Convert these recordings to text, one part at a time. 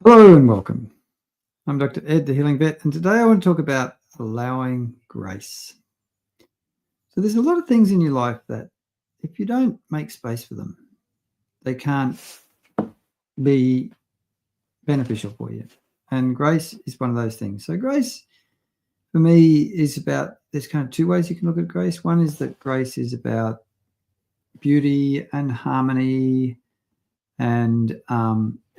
Hello and welcome. I'm Dr. Ed, the Healing Vet, and today I want to talk about allowing grace. So there's a lot of things in your life that if you don't make space for them, they can't be beneficial for you. And grace is one of those things. So grace for me is about, there's kind of two ways you can look at grace. One is that grace is about beauty and harmony and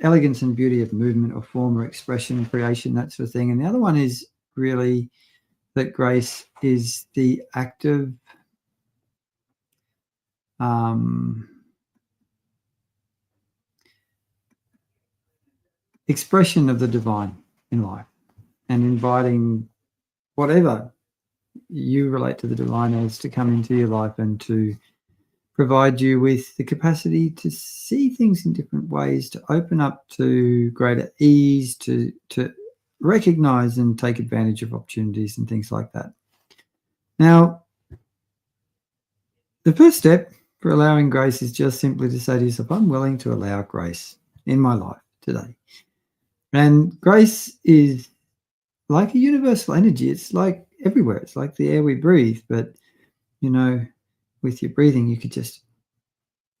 elegance and beauty of movement or form or expression, creation, that sort of thing. And the other one is really that grace is the active expression of the divine in life and inviting whatever you relate to the divine as to come into your life and to provide you with the capacity to see things in different ways, to open up to greater ease, to recognize and take advantage of opportunities and things like that. Now, the first step for allowing grace is just simply to say to yourself, I'm willing to allow grace in my life today. And grace is like a universal energy. It's like everywhere. It's like the air we breathe. But, you know, with your breathing, you could just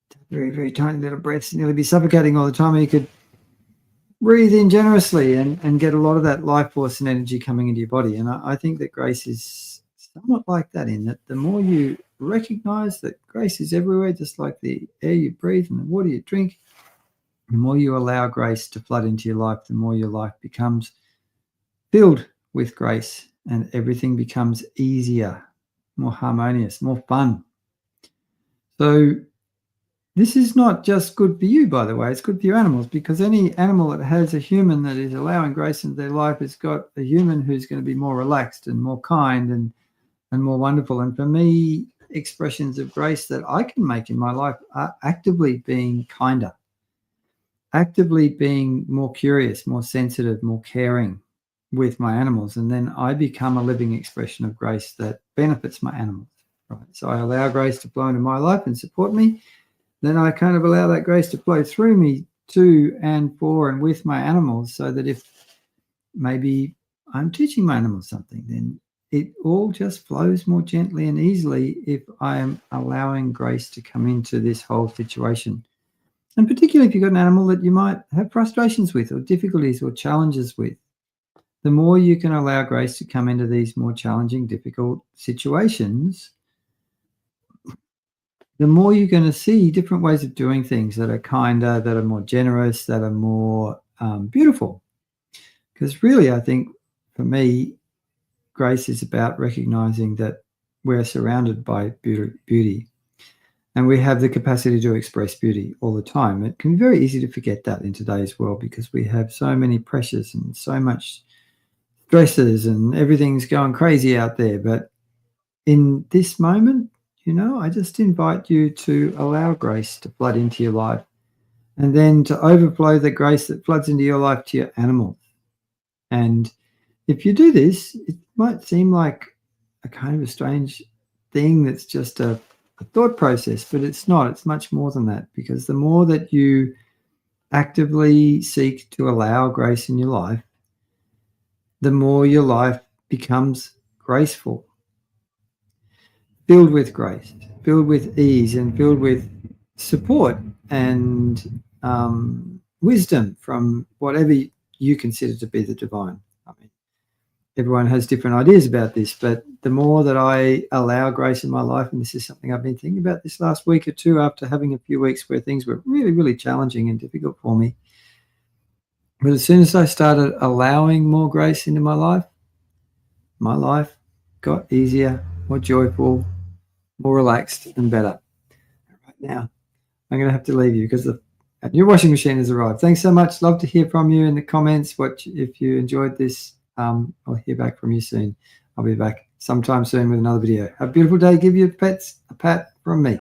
take very, very tiny little breaths and nearly be suffocating all the time. Or you could breathe in generously and get a lot of that life force and energy coming into your body. And I think that grace is somewhat like that, in that the more you recognize that grace is everywhere, just like the air you breathe and the water you drink, the more you allow grace to flood into your life, the more your life becomes filled with grace and everything becomes easier, more harmonious, more fun. So this is not just good for you, by the way. It's good for your animals, because any animal that has a human that is allowing grace into their life has got a human who's going to be more relaxed and more kind and more wonderful. And for me, expressions of grace that I can make in my life are actively being kinder, actively being more curious, more sensitive, more caring with my animals. And then I become a living expression of grace that benefits my animals. Right? So I allow grace to flow into my life and support me. Then I kind of allow that grace to flow through me to and for and with my animals, so that if maybe I'm teaching my animals something, then it all just flows more gently and easily if I am allowing grace to come into this whole situation. And particularly if you've got an animal that you might have frustrations with or difficulties or challenges with, the more you can allow grace to come into these more challenging, difficult situations, the more you're going to see different ways of doing things that are kinder, that are more generous, that are more beautiful. Because really, I think for me, grace is about recognizing that we're surrounded by beauty and we have the capacity to express beauty all the time. It can be very easy to forget that in today's world, because we have so many pressures and so much stresses and everything's going crazy out there. But in this moment, I just invite you to allow grace to flood into your life, and then to overflow the grace that floods into your life to your animals. And if you do this, it might seem like a kind of a strange thing that's just a thought process, but it's not. It's much more than that, because the more that you actively seek to allow grace in your life, the more your life becomes graceful, filled with grace, filled with ease, and filled with support and wisdom from whatever you consider to be the divine. I mean, everyone has different ideas about this, but the more that I allow grace in my life, and this is something I've been thinking about this last week or two after having a few weeks where things were really, really challenging and difficult for me. But as soon as I started allowing more grace into my life got easier, more joyful, more relaxed and better. Right now, I'm going to have to leave you because the new washing machine has arrived. Thanks so much. Love to hear from you in the comments. If you enjoyed this, I'll hear back from you soon. I'll be back sometime soon with another video. Have a beautiful day. Give your pets a pat from me.